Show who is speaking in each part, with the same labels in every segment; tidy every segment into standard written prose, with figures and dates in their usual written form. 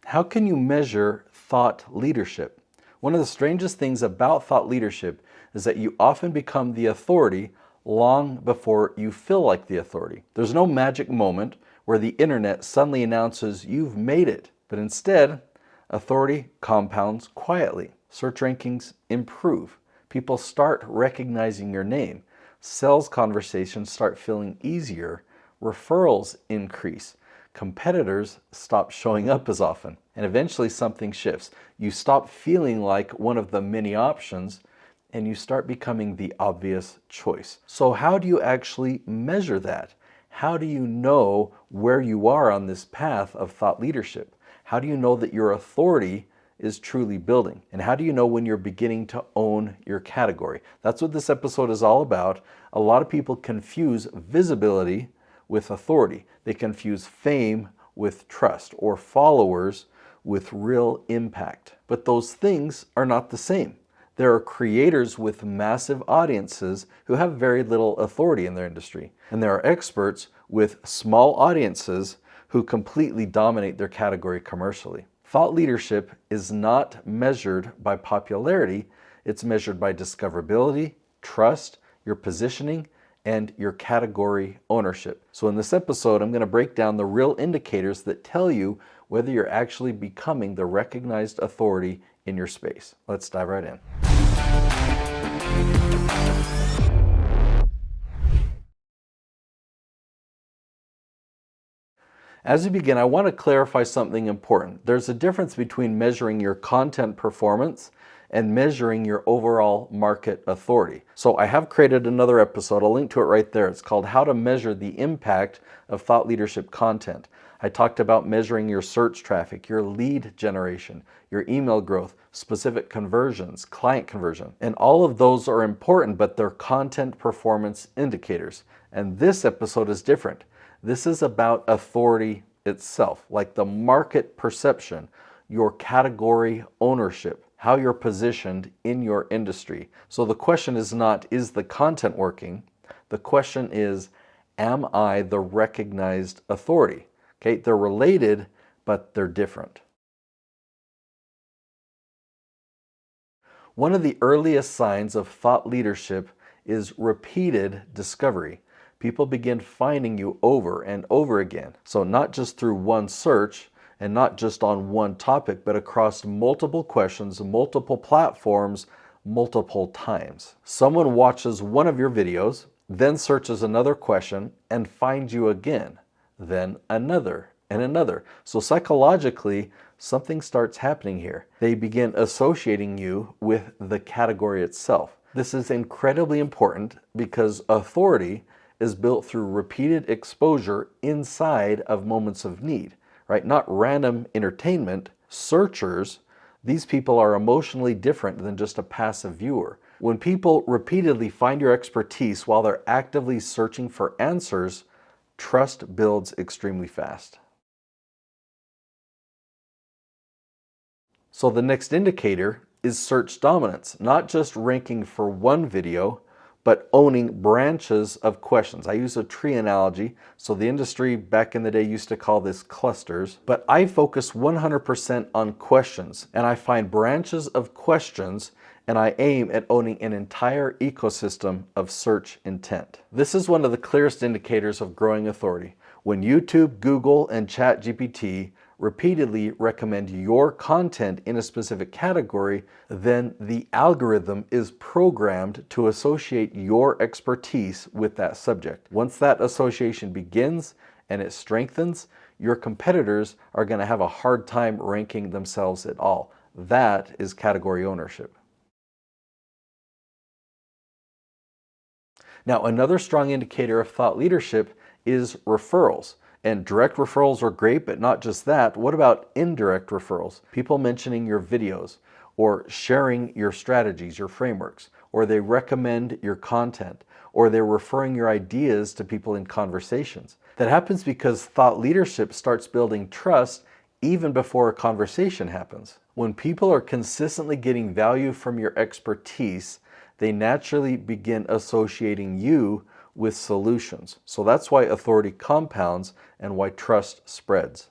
Speaker 1: How can you measure thought leadership? One of the strangest things about thought leadership is that you often become the authority long before you feel like the authority. There's no magic moment where the internet suddenly announces you've made it, but instead, authority compounds quietly. Search rankings improve. People start recognizing your name. Sales conversations start feeling easier. Referrals increase. Competitors stop showing up as often. And eventually something shifts. You stop feeling like one of the many options and you start becoming the obvious choice. So how do you actually measure that? How do you know where you are on this path of thought leadership? How do you know that your authority is truly building? And how do you know when you're beginning to own your category? That's what this episode is all about. A lot of people confuse visibility with authority. They confuse fame with trust, or followers with real impact. But those things are not the same. There are creators with massive audiences who have very little authority in their industry. And there are experts with small audiences who completely dominate their category commercially. Thought leadership is not measured by popularity. It's measured by discoverability, trust, your positioning, and your category ownership. So in this episode, I'm going to break down the real indicators that tell you whether you're actually becoming the recognized authority in your space. Let's dive right in. As we begin, I want to clarify something important. There's a difference between measuring your content performance and measuring your overall market authority. So I have created another episode, I'll link to it right there. It's called How to Measure the Impact of Thought Leadership Content. I talked about measuring your search traffic, your lead generation, your email growth, specific conversions, client conversion. And all of those are important, but they're content performance indicators. And this episode is different. This is about authority itself, like the market perception, your category ownership, how you're positioned in your industry. So the question is not, is the content working? The question is, am I the recognized authority? Okay, they're related, but they're different. One of the earliest signs of thought leadership is repeated discovery. People begin finding you over and over again. So not just through one search and not just on one topic, but across multiple questions, multiple platforms, multiple times. Someone watches one of your videos, then searches another question and finds you again, then another and another. So psychologically, something starts happening here. They begin associating you with the category itself. This is incredibly important because authority is built through repeated exposure inside of moments of need, right? Not random entertainment. Searchers, these people are emotionally different than just a passive viewer. When people repeatedly find your expertise while they're actively searching for answers, trust builds extremely fast. So the next indicator is search dominance, not just ranking for one video, but owning branches of questions. I use a tree analogy. So the industry back in the day used to call this clusters, but I focus 100% on questions and I find branches of questions and I aim at owning an entire ecosystem of search intent. This is one of the clearest indicators of growing authority. When YouTube, Google, and ChatGPT repeatedly recommend your content in a specific category, then the algorithm is programmed to associate your expertise with that subject. Once that association begins and it strengthens, your competitors are going to have a hard time ranking themselves at all. That is category ownership. Now, another strong indicator of thought leadership is referrals. And direct referrals are great, but not just that. What about indirect referrals? People mentioning your videos or sharing your strategies, your frameworks, or they recommend your content, or they're referring your ideas to people in conversations. That happens because thought leadership starts building trust even before a conversation happens. When people are consistently getting value from your expertise, they naturally begin associating you with solutions. So that's why authority compounds and why trust spreads.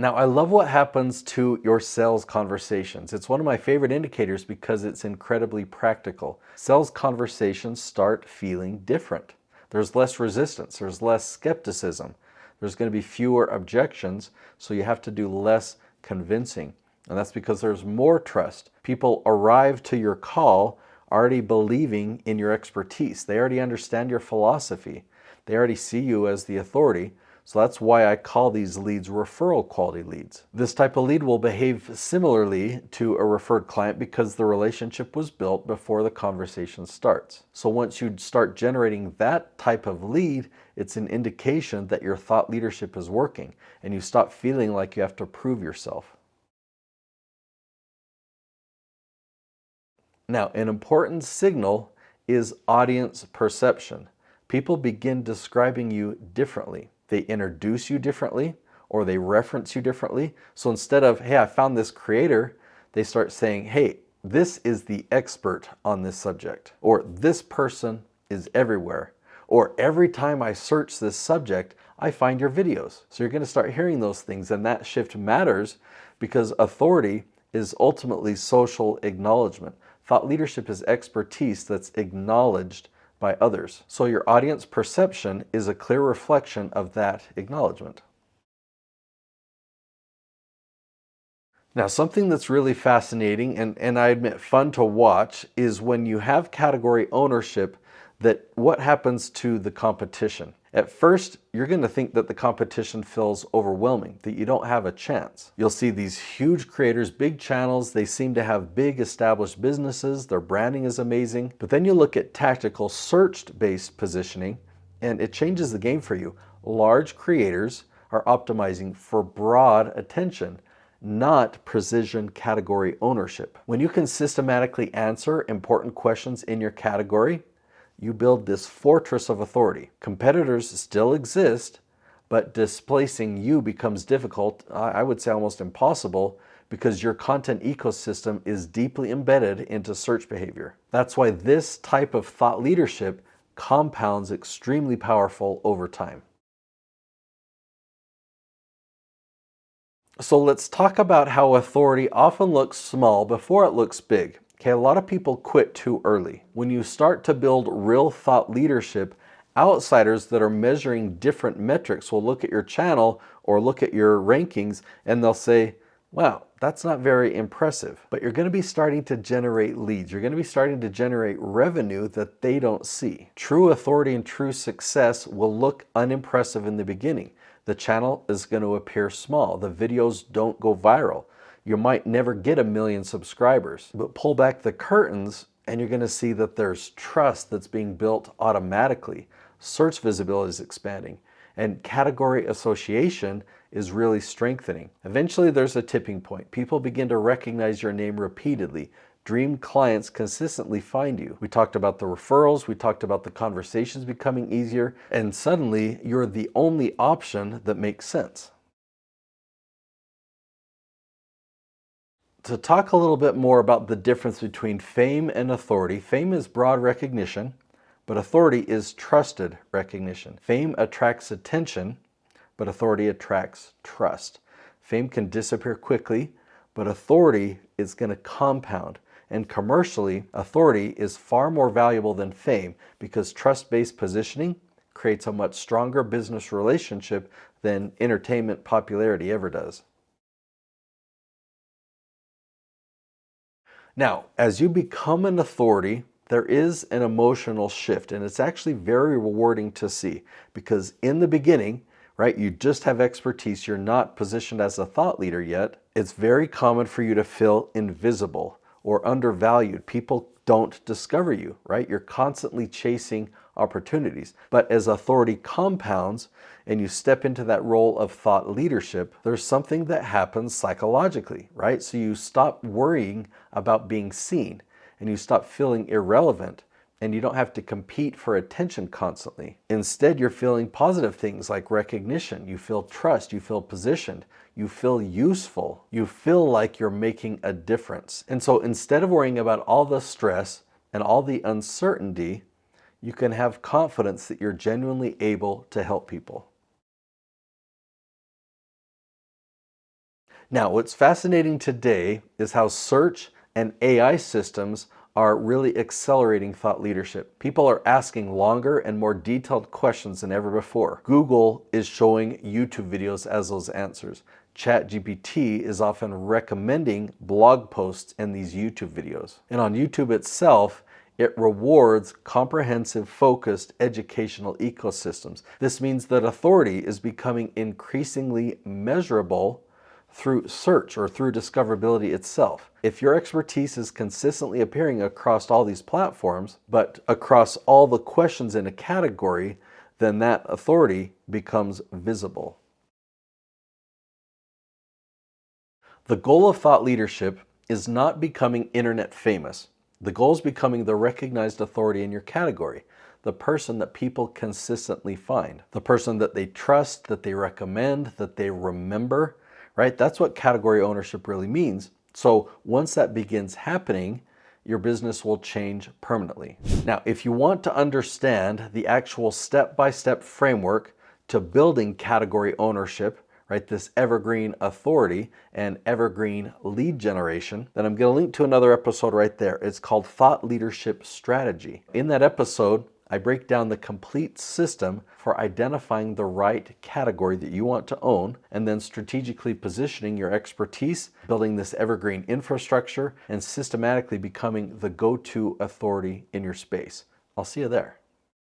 Speaker 1: Now, I love what happens to your sales conversations. It's one of my favorite indicators because it's incredibly practical. Sales conversations start feeling different. There's less resistance, there's less skepticism, there's going to be fewer objections, so you have to do less convincing. And that's because there's more trust. People arrive to your call already believing in your expertise. They already understand your philosophy. They already see you as the authority. So that's why I call these leads referral quality leads. This type of lead will behave similarly to a referred client because the relationship was built before the conversation starts. So once you start generating that type of lead, it's an indication that your thought leadership is working and you stop feeling like you have to prove yourself. Now, an important signal is audience perception. People begin describing you differently. They introduce you differently or they reference you differently. So instead of, hey, I found this creator, they start saying, hey, this is the expert on this subject, or this person is everywhere, or every time I search this subject, I find your videos. So you're going to start hearing those things, and that shift matters because authority is ultimately social acknowledgement. Thought leadership is expertise that's acknowledged by others. So your audience perception is a clear reflection of that acknowledgement. Now, something that's really fascinating and I admit fun to watch is when you have category ownership, that what happens to the competition. At first, you're going to think that the competition feels overwhelming, that you don't have a chance. You'll see these huge creators, big channels, they seem to have big established businesses, their branding is amazing. But then you look at tactical search-based positioning, and it changes the game for you. Large creators are optimizing for broad attention, not precision category ownership. When you can systematically answer important questions in your category, you build this fortress of authority. Competitors still exist, but displacing you becomes difficult, I would say almost impossible, because your content ecosystem is deeply embedded into search behavior. That's why this type of thought leadership compounds extremely powerful over time. So let's talk about how authority often looks small before it looks big. Okay, a lot of people quit too early. When you start to build real thought leadership, outsiders that are measuring different metrics will look at your channel or look at your rankings and they'll say, wow, that's not very impressive. But you're going to be starting to generate leads. You're going to be starting to generate revenue that they don't see. True authority and true success will look unimpressive in the beginning. The channel is going to appear small. The videos don't go viral. You might never get 1 million subscribers, but pull back the curtains and you're going to see that there's trust that's being built automatically. Search visibility is expanding and category association is really strengthening. Eventually there's a tipping point. People begin to recognize your name repeatedly. Dream clients consistently find you. We talked about the referrals, we talked about the conversations becoming easier, and suddenly you're the only option that makes sense. To talk a little bit more about the difference between fame and authority, fame is broad recognition, but authority is trusted recognition. Fame attracts attention, but authority attracts trust. Fame can disappear quickly, but authority is going to compound. And commercially, authority is far more valuable than fame because trust-based positioning creates a much stronger business relationship than entertainment popularity ever does. Now, as you become an authority, there is an emotional shift, and it's actually very rewarding to see because in the beginning, right, you just have expertise, you're not positioned as a thought leader yet. It's very common for you to feel invisible or undervalued. People don't discover you, right? You're constantly chasing opportunities. But as authority compounds and you step into that role of thought leadership, there's something that happens psychologically, right? So you stop worrying about being seen and you stop feeling irrelevant and you don't have to compete for attention constantly. Instead, you're feeling positive things like recognition. You feel trust, you feel positioned, you feel useful, you feel like you're making a difference. And so instead of worrying about all the stress and all the uncertainty, you can have confidence that you're genuinely able to help people. Now, what's fascinating today is how search and AI systems are really accelerating thought leadership. People are asking longer and more detailed questions than ever before. Google is showing YouTube videos as those answers. ChatGPT is often recommending blog posts and these YouTube videos. And on YouTube itself, it rewards comprehensive, focused educational ecosystems. This means that authority is becoming increasingly measurable through search or through discoverability itself. If your expertise is consistently appearing across all these platforms, but across all the questions in a category, then that authority becomes visible. The goal of thought leadership is not becoming internet famous. The goal is becoming the recognized authority in your category, the person that people consistently find, the person that they trust, that they recommend, that they remember, right? That's what category ownership really means. So once that begins happening, your business will change permanently. Now, if you want to understand the actual step-by-step framework to building category ownership, right, this evergreen authority and evergreen lead generation, then I'm going to link to another episode right there. It's called Thought Leadership Strategy. In that episode, I break down the complete system for identifying the right category that you want to own and then strategically positioning your expertise, building this evergreen infrastructure, and systematically becoming the go-to authority in your space. I'll see you there.